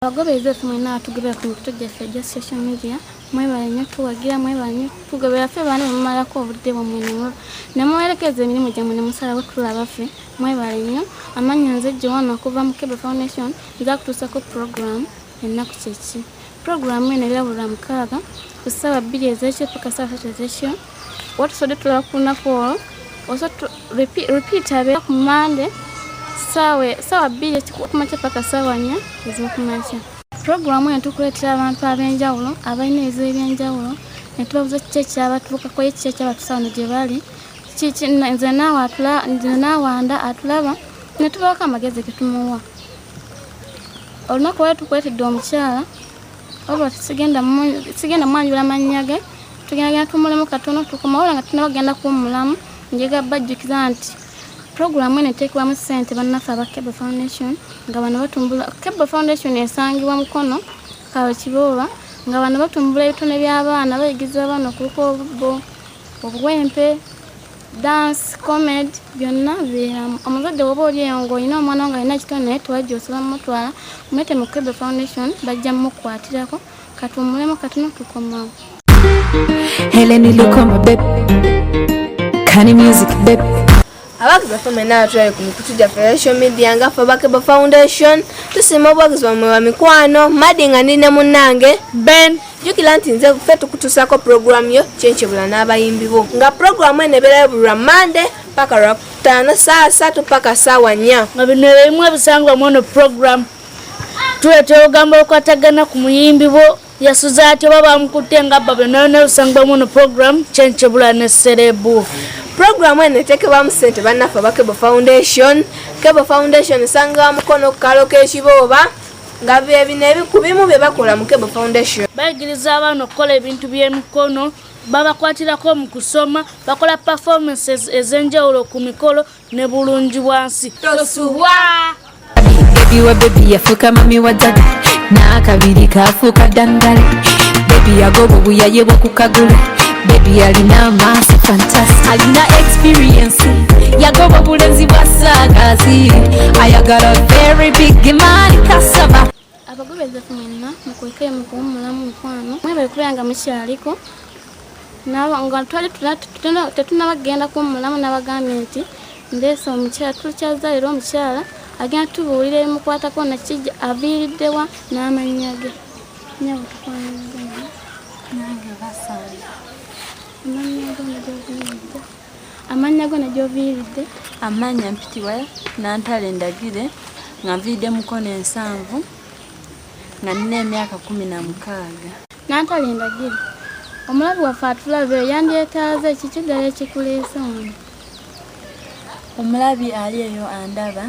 Abagobeza tumwena atugobera ku mikutu gyaffe egya social media mwebale nnyo tuwagira mwebale nnyo tugobera ffe baana mumalako obudde bwamwe ne muwerekeza emirimu gyammwe ne musalawo tulaba ffe mwebale nnyo amannya nze Joanna okuva mu Kebble Foundation nza kutuusako program ennaku kyeki program eno erabula mukaaga ku ssaawa 2 ez'ekiro paka ssaawa 3 ez'ekiro watusodde tulaba ku lunaku olwo repeat abeera ku Monday sawa 2 ekikumakya paka sawa 4 ez'okumakya. Programu eno tukuleetera abantu ab'enjawulo abalina ebizibu eby'enjawulo ne tubabuuza kiki ekyabatuukako ye kiki ekyabatuusa wano gye bali nze naawanda atulaba ne tubaako amagezi ge tumuwa. Olunaku olwo tukuleetedde omukyala wabula sigenda mwanjula mannya ge tugenda tumulemu katono tukomawula nga tunabagenda kuwummulamu njega bajjukiza nti programu eno eteekebwamu ssente bannaffe aba Kebble Foundation nga bano batumbula Kebble Foundation esangibwa Mukono Kawe Kibooba nga bano batumbula ebitone by'abaana bayigiza abaana okuluka obubbo obuwempe dance comedy byonna biramu. Omuzadde bw'oba oli eyo ng'olina omwana nga alina ekitone naye tuwajja osobola mutwala mwete mu Kebble Foundation bajja mukwatirako katumbulemu katono tukomawo. Heleni Lukoma babe Kani music babe abagizi baffe mwena atulabe ku mikutu gyaffe social media nga ffe aba Kebble Foundation tusiima obwagizi bwammwe bwa mikwano Madi nga ndi ne munnange Ben jjukira nti nze ffe tukutuusako programu yo kyenkyebula n'abayimbi bo nga programu eno ebeerayo buli lwa Monday paka Lwakutaano ssaawa 3 paka ssaawa 4 nga bino ebimu ebisangibwamu eno programu tuleetera olugamba olukwatagana ku muyimbi bo yasuze ati oba bamukutte nga bba byonna byonna ebisangibwamu eno programu kyenkyebula ne serebu. Programu eno eteekebwamu ssente bannaffe aba Kebble Foundation. Kebble Foundation esangibwa Mukono Kalo k'Ekibooba nga bye ku bimu bye bakola mu Kebble Foundation. Bayigiriza abaana okukola ebintu by'emikono babakwatirako mu kusoma bakola performances ez'enjawulo ku mikolo ne bulungi bwansi. Tosubwa baby yafuuka mami wa dada n'akabiri kafuuka dandale baby yagoba obuyaye bw'okukagula baby alina amaaso fantastic alina experience yagoba obulenzi bwa saagazi ayagala very big man kasaba. Abagobeza mwenna mukwekayo mu kuwummulamu mukwano mwebale kubeera nga mukyaliko nga tetunabagenda kuwummulamu n'abagambye nti ndeesa omukyala tukyazaalira omukyala agenda tubuulira ebimukwatako nakijja aviiriddewa n'amannya ge nyawo tukwanagana nange basanga amannya go nagyoviiridde. Amanya mpitibwa Nantale Ndagire nga nviidde Mukono ensanvu nga nina emyaka 16. Nantale Ndagire omulabi waffe atulabe yandyetaaze kiki ddala ekikuleese wano? Omulabi ali eyo andaba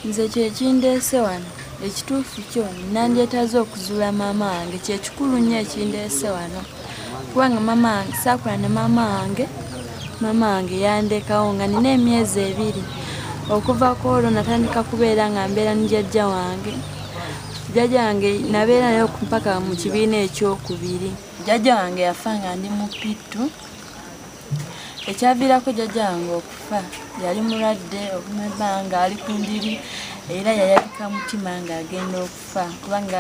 nze kyekindeese wano ekituufu kyo nandyetaaze okuzuula maama wange kyekikulu nnyo ekindeese wano kubanga maama wange saakula ne maama wange yandekawo nga nina emyezi 2 okuva ku olwo natandika kubeera nga mbeera ne jjajja wange. Jjajja wange nabeera naye mpaka mu kibiina ekyokubiri. Jjajja wange yafa nga ndi mu pittu ekyaviirako jjajja wange okufa yali mulwadde okumabanga ali ku ndiri era yayabika mutima ng'agenda okufa kubanga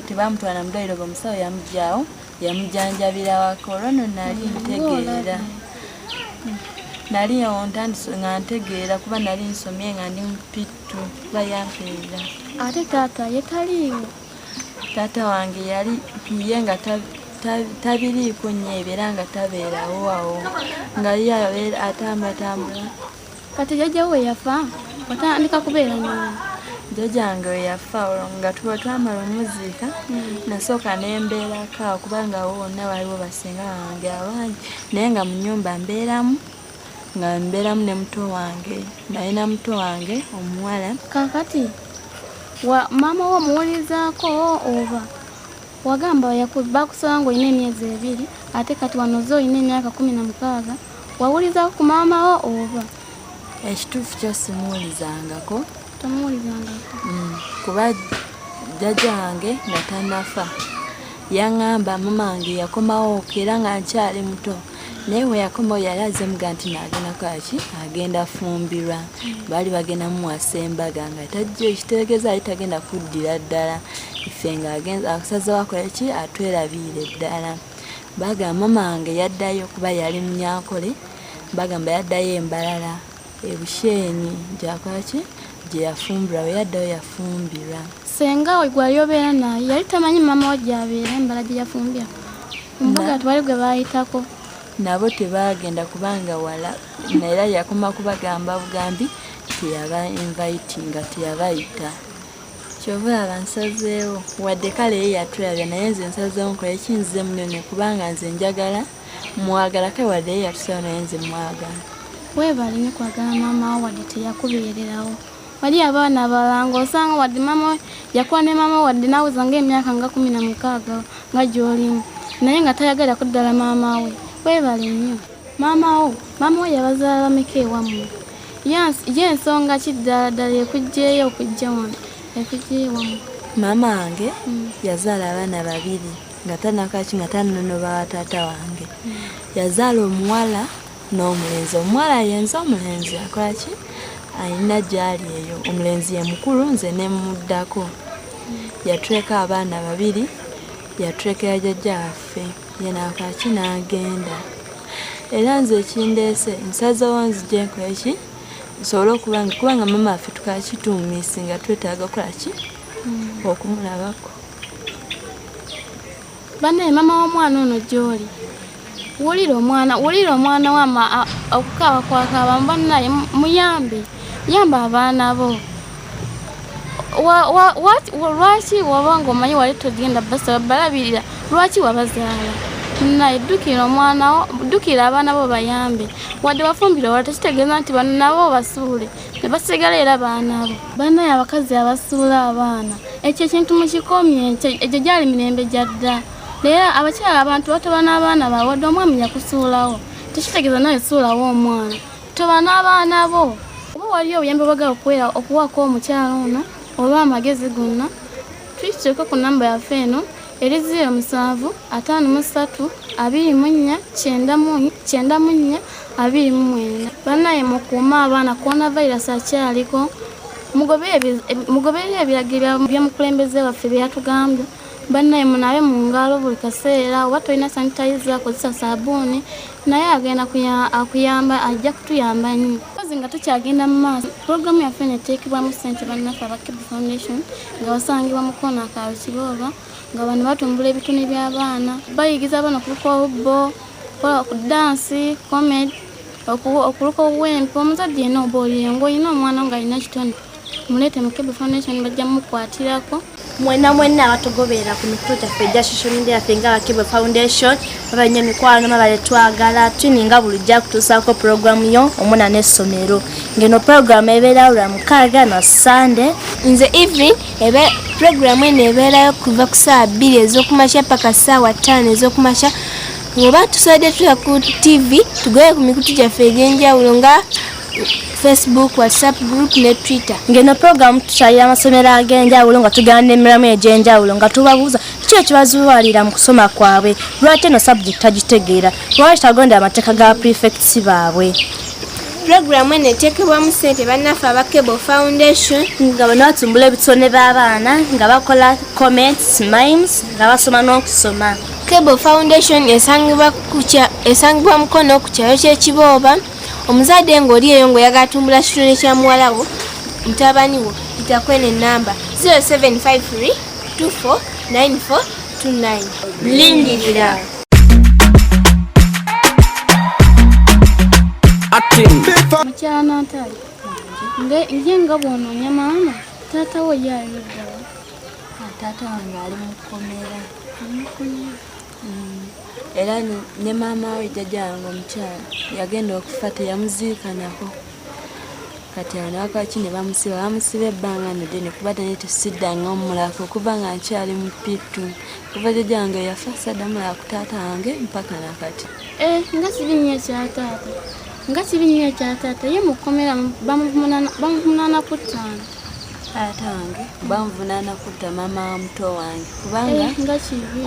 tebamutwala mu ddwaliro omusawo yamugyawo yamujjanjabira waka olwo nno nali ntegeera nali ontandise nga ntegeera kuba nali nsomye nga ndi mupittu kuba yampeera. Ate taata ye taliiwo? Taata wange yali ye nga tabiriiko nnyo ebeera nga tabeerawo awo nga ye atambula. Kati jjajjawo we yafa watandika kubeera naye? Jjajja wange we yafa olwo nga tuba twamala omuziika nasooka nembeerako awo kubanga awo wonna waliwo basinga wange abangi naye nga mu nnyumba mbeeramu ne muto wange nalina muto wange omuwala. Kakati maama wo omuwulizaako oba wagamba bakusaba nga olina emyezi 2 ate kati wanoze olina emyaka 16 wawulizaako ku maama wo oba? Ekituufu kyo simuwulizangako. Tomuwulizangako? Kuba jjajja wange nga tannafa yaŋŋamba maama wange yakomawo era nga nkyali muto naye we yakomawo yali azemuga nti naagenda kwaki agenda fumbirwa baali bagenda mumuwasa embaga nga tajja ekitegeeza ali tagenda kuddira ddala ife ng'agenza akasaze wakola ki atwerabiire ddala. Bagamba mama wange yaddayo kuba yali Munyakole, bagamba yaddayo Embalala Ebushenyi gy'akola ki gye yafumbirwa, we yaddayo yafumbirwa. Senga we gwali obeera naye yali tamanyi mama we gy'abeera Embala gye yafumbira. Ombuga twali gwe baayitako. Nabo tebagenda kubanga wala naera yakoma kubagamba bugambi teyaba invitinga teyabayita. Kyova abansazeewo wadde kale ye yatulabya naye nze nsazeewo nkola ekinzize munene kubanga nze njagala mwagala kale wadde ye yatusaba naye nze mwagala. Weebale nnyo kwagala mama wo wadde teyakubeererawo. Wali abaana abalala ng'osanga wadde mama we yakuba ne mama wadde nawuza ng'emyaka nga 16 nga gy'olimu naye nga tayagala kuddala mama we. Weebale nnyo. Mama we yabazaala bameka ewammwe? Ye ensonga ki ddala ekugjeeyo okujja wano? Ekugjeeyo wammwe? Mama wange yazaala abaana 2 nga tanakaki nga tannonoba wa taata wange. Yazaala omuwala n'omulenzi. Omuwala yenza omulenzi akola ki? Alina gyali eyo. Omulenzi ye mukulu, nze ne muddako. Yatuleka abaana 2, yatulekera jjajja waffe. Ye n'akola ki n'agenda. Era nze ekindeese nsazeewo nzije nkola ki? Nsobole kubanga mama waffe tukola ki tumumiisinga twetaaga okukola ki? Okumulabako. Banne mama w'omwana ono gy'oli. Wulira omwana wama okukaaba kwakaaba bannaye muyambe. Yamba abaana bo. Lwaki waba ng'omanyi wali togenda basaba balabirira lwaki wabazaala? Naye ddukira abaana bo bayambe. Wadde wafumbira wala tekitegeeza nti bano nabo basuule ne basigala era baana bo. Bannaye abakazi abasuula abaana ekyo ekintu mukikomye, egyo gyali mirembe gyadda. Leero abakyala abantu batoba n'abaana baabwe wadde omwami yakusuulawo tekitegeeza nawe suulawo omwana toba n'abaana bo. Oba waliyo obuyambe bwagala okuwaako omukyala ono oba amagezi gonna tuyiteeko ku namba yaffe eno eri 07 53 24 94 29. Bannaye mukuume abaana coronavirus akyaliko. Mugoberere ebiragiro by'omukulembeze waffe bye yatugambye. Bannaye munaabe mu ngalo buli kaseera, oba tolina sanitizer kozesa saabuuni, naye agenda akuyamba, ajja kutuyamba nnyo. Kozi nga tukyagenda mu maaso, pulogulaamu yaffe neteekebwamu ssente bannaffe aba Kebu Foundation nga basangibwa mu koona akaalo Kibooba nga bano batumbula ebitone by'abaana, bayigiza abaana okuluka obubbo, ku dansi, comedy, okuluka obuwempe. Omuzadde yenna oba oliyo ng'olina omwana nga alina kitone, muleete mu Kebu Foundation bajja mukwatirako. Mwena abatugoberera ku mikutu gyaffe egya social media yaffe nga Kebu Foundation babanye mikwano mabale twagala tuninga bulijja kutuusaako pulogulaamu yo omuna n'essomero ngeno pulogulaamu ebeera Lwamukaaga na Sunday. Nze evening pulogulaamu eno ebeerayo kuva ku ssaawa 2 ez'okumakya paka ssaawa 5 ez'okumakya. Oba tusobodde tuya ku TV tugoye ku mikutu gyaffe egy'enjawulo nga Facebook, WhatsApp group ne Twitter. Ngeno program tukyalira amasomero ag'enjawulo nga tugenda n'emirimu egy'enjawulo nga tubabuuza kiki ekibazuwalira mu kusoma kwabwe, lwaki eno subject tagitegeera, lwaki tagondera amateeka ga prefects baabwe. Pulogulaamu eno eteekebwamu ssente bannaffe aba Kebu Foundation nga bano batumbula ebitone b'abaana nga bakola comments, mimes nga basoma n'okusoma. Kebu Foundation esangibwa Mukono ku kyalo ky'Ekibooba. Omuzadde ng'oli eyo ng'oyagala tumbula kitone kya muwala wo mutabani wo yitako eno ennamba 0753 24 9429. Lindirira. Mukyala Nataali, nje nga bw'onoonya maama, taata wo ye ali ddala? Taata wange ali mu kkomera. Era ne maama we jjajja wange omukyala yagenda okufa teyamuziika nako. Kati anakaki ne bamusiba ebbanga ddene kuba naye tesiddangamu mulako okuva nga nkyali mu Pittu. Kuva jjajja wange yafa saddamulala ku taata wange mpaka nakati. Nga kibi nnyo ekya taata. Nga kibi nnyo ekya taata. Ye mu kkomera bamuvunaana ku ttaano. Taata wange bamuvunaana kutta maama wa muto wange kubanga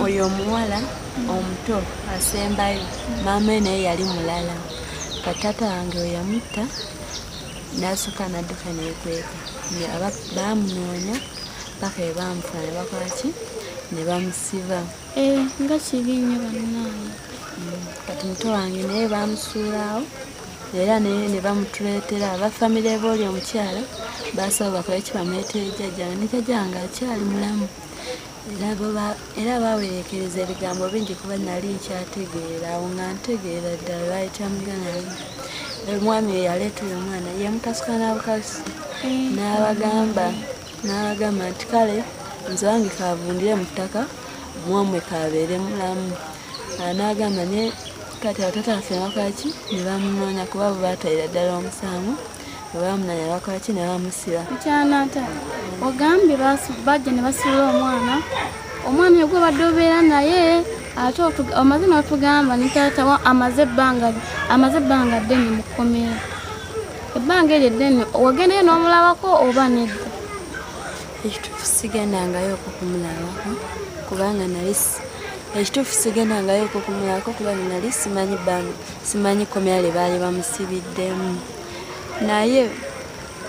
oyo omuwala omuto asembayo maama we naye yali mulala. Kataata wange we yamutta n'asooka n'adduka n'ekweka. Bamunoonya paka ebamufa ne bakola ki ne bamusiba. Nga kibi nnyo bannange. Kati muto wange naye bamusuulaawo era ne bamutuleetera abafamire booli omukyala basaba bakole ki bamwetere jjajjange ne jjajjange akyali mulamu era bawerekereza ebigambo bingi kuba nali nkyategeera awo nga ntegeera ddala bayita mugana omwami we yaleeta oyo omwana yemukasuka n'abukasi n'abagamba nti kale nze wange kavundire mu ttaka mwamwe kabeere mulamu. N'agamba ne kati abatata baffe bakolaki ne bamunoonya kuba bwe baatayira ddala omusango bwe bamunoonya bakolaki ne bamusiba. Mukyanaata ogambye bajja ne basuula omwana ogwo badde obeera naye ate omaze n'otugamba ne taata amaze ebbanga ddene mu kkomera. Ebbanga eryo eddene wagendayo n'omulabako oba nedda? Ekituufu sigendangayo kumulabako kubanga nali kubanga nali simanyi kkomera lye baali bamusibiddemu. Naye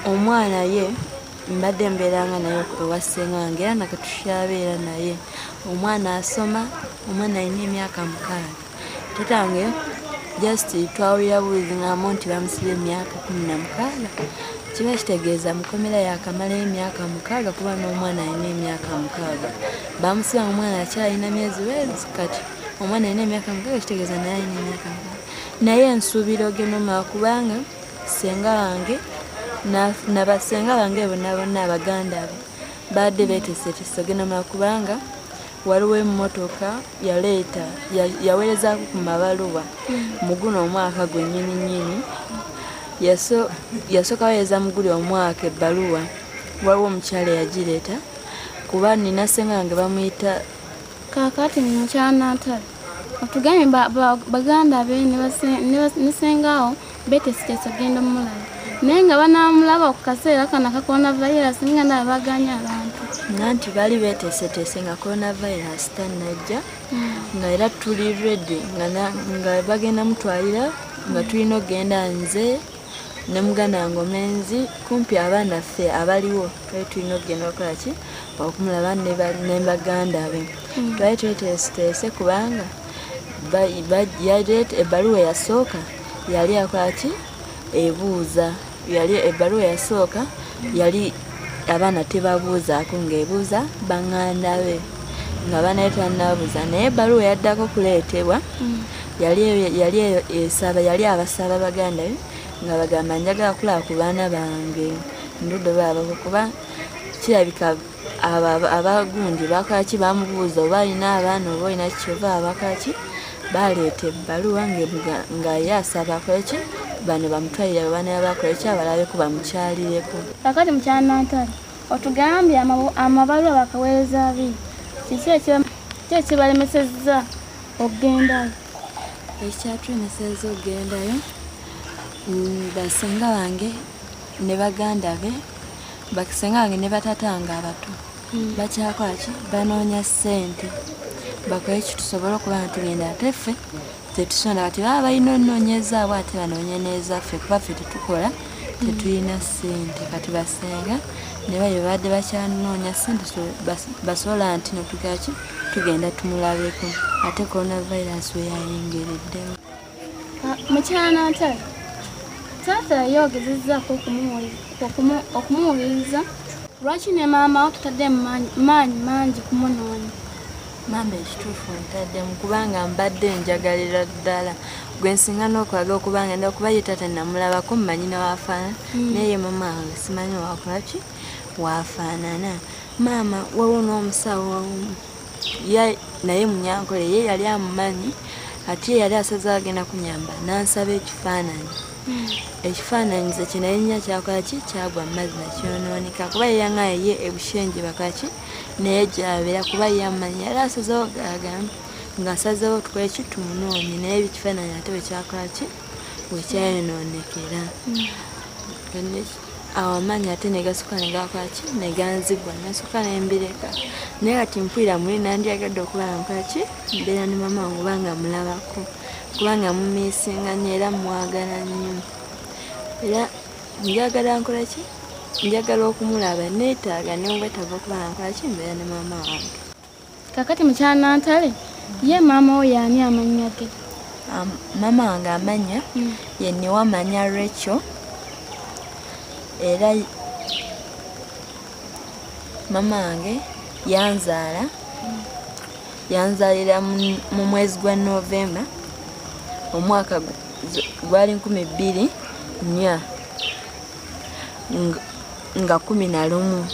omwana ye mbadde mbeeranga naye ewa ssenga wange era nakatusyabeera naye. Omwana asoma, omwana alina emyaka 6. Tatange just twawulira bulizi ng'amu nti bamusibye emyaka 16. Kiba kitegeeza mu kkomera yakamalayo emyaka 6 kuba n'omwana alina emyaka 6. Bamusiba omwana akyalina myezi wezi kati omwana alina emyaka 6 kitegeeza naye alina emyaka 6. Naye ensuubira ogenoma kubanga ssenga wange n'abasenga bange bonna abaganda be badde beeteeseteese ogenoma kubanga waliwo emmotoka yaweerezaako ku mabaluwa mu guno omwaka gwennyini yasooka weereza mu guli omwaka ebbaluwa waliwo omukyala yagireeta kuba nina ssenga wange bamuyita kaakati mukyanaata otugambye baganda be ne ssengawo beeteeseteese ogenda omulaba naye nga banamulaba ku kaseera kano aka coronavirus nga ndaba baganya abantu nti bali beeteeseteese nga coronavirus tannajja nga era tuli ready nga bagenda mutwalira nga tulina okgenda nze ne muganda wange omenzi kumpi abaana ffe abaliwo twali tulina okgenda okola ki okumulaba ne baganda be. Twali tweteeseteese kubanga ebbaluwa eyasooka yali akola ki ebuuza ebbaluwa eyasooka yali abaana tebabuuzaako ng'ebuuza baŋŋanda be nga banaye tannabuuza naye ebbaluwa yaddako kuleetebwa yali abasaba baganda be nga bagamba njagala kulaba ku baana bange ndudde baabako kuba kirabika abagundi bakola ki bamubuuza oba alina abaana oba olina kikyova abakola ki baleeta ebbaluwa nga ye asaba akola ki bano bamutwalira abaana bakola ki abalabeko bamukyalireko. Kakati mukyanaatale otugambye amabaluwa bakaweereza abiri kiki ekibalemesezza okugendayo? Ekyatulemesezza okugendayo basenga bange ne baganda be bakisenga bange ne batatange abato bakyakola ki banoonya ssente bakole kitusobola okuba nga tugenda ate ffe tetusonda kati baba balina onoonyezaabwe ate banoonye nezaffe kuba ffe tetukola tetulina ssente kati basenga ne bayo badde bakyanoonya ssente basobola nti notugaa ki tugenda tumulabeko ate coronavirus we yayingiriddewo. Mukyanaatale taata yogezezzaako okumuwuliriza lwaki ne maama tutadde maanyi mangi kumunoonya? Mamba ekituufu ntaddemu kubanga mbadde njagalira ddala gwe nsinga n'okwagala okubanga nda okuba ye taata namulabako mmanyi ne waafaanana naye maama wange simanyi wakola ki waafaanana. Maama waliwo n'omusawo naye munyankole ye yali amumanyi ate ye yali asazeewo agenda kunyamba n'ansaba ekifaananyi. Ekifaananyi ze kye naye nnya kyakola ki kyagwa mu mazzi nakyonooneka kuba ye yaŋŋaye ye ebushenje bakola ki naye gy'abeera kuba ye amanyi yali asazeewo gagamba ng'asazeewo tukole ki tumunoonye naye ekifaananyi ate bwe kyakola ki bwe kyayonoonekera. Awo amaanyi ate ne gasukka ne gakola ki ne ganzigwa nasukka ne mbireka naye kati mpulira muli nandyagadde okuba nga nkola ki mbeera ne maama wange oba nga mulabako kubanga mumiisinganye era mwagala nnyo era njagala nkola ki njagala okumulaba neetaaga neongwetaaga okuba nkolaki mbeera ne maama wange. Kakati mukyala Nantale ye maama wo yaani amannya ge? Maama wange amanya ye Niwamanya Rachel era maama wange yanzaalira mu mwezi gwa Novemba omwaka gwali 2004 nga 11.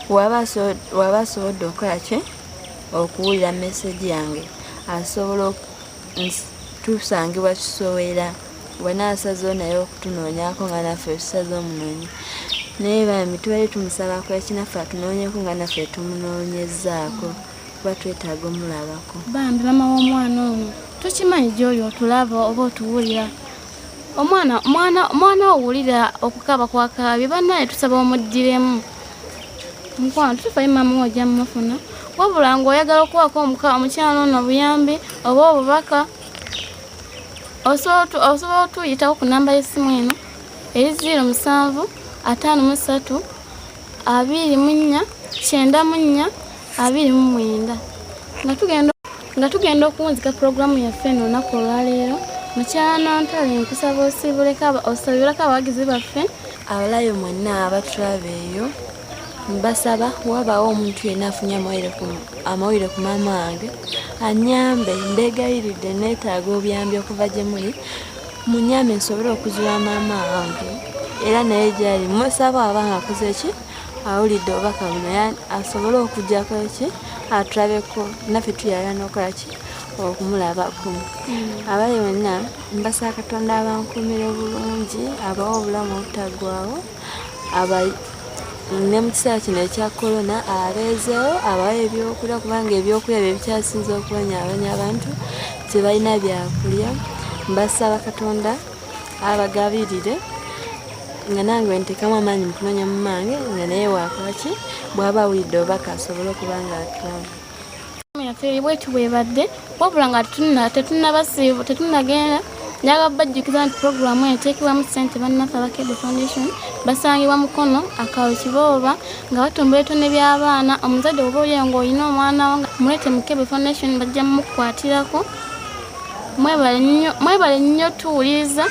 Waba asobodde okolaki okuwulira message yange asobola tusangibwa Kisowera wena asazeewo naye okutunoonyako nga naffe tusaze omunoonyi naye bambi tubali tumusabako ekinaffe atunoonyeko nga naffe tumunoonyezaako kuba twetaaga omulabako. Bambi mama w'omwana ono tukimanyi gy'oyo otulaba oba otuwulira omwana owulira okukaba kwakaabye bannaye tusaba omuddiremu mukwano tufayo mama wajja mumufuna wabula ng'oyagala okuwako omukyala ono obuyambi oba obubaka osobola otuyitawo ku namba y'essimu eno eri 07 53 24 94 29 nga tugenda okuwunzika pulogulaamu yaffe eno olunaku olwaleero. Mukyala Nantale nkusaba osabireko abawagizi baffe abalayo mwenna abatulaba eyo mbasaba wabaawo omuntu yenna afunye amawulire ku maama wange anyambe mbeegayiridde neetaaga obuyambi okuva gye muli munyambe nsobole okuzuula maama wange era naye gyali musaba abanga akoze ki awulidde obubaka buno asobole okujjako ki atulabeko naffe tuyala n'okola ki okumulabako. Abali bonna mbasaba Katonda abankuumire bulungi abawa obulamu obutaggwaawo ne mu kiseera kino ekya korona abeezeewo abawa ebyokulya kubanga ebyokulya bye bikyasinze okubanyaabanya abantu tebalina byakulya. Mbasaba Katonda abagabirire nga nange nteekamu amaanyi mu kunoonya mamange nga naye waakolaki bw'aba awulidde obubaka asobole okuba nga atulaba. Yaffe bwetu bwebadde wabula nga tetunnagenda njagala bajjukiza nti pulogulaamu eteekebwamu ssente bannaffe aba Kebe Foundation basangibwa Mukono akaalo Kibooba nga batumbula ebitone by'abaana. Omuzadde oba oliyo ng'olina omwana wo muleete mu Kebe Foundation bajja mukukwatirako. Mwebale nnyo tuwuliriza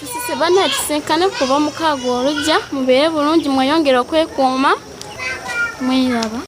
tusise bannaye tusinkane kuva 6 olujja mubeere bulungi mweyongere okwekuuma mwiraba.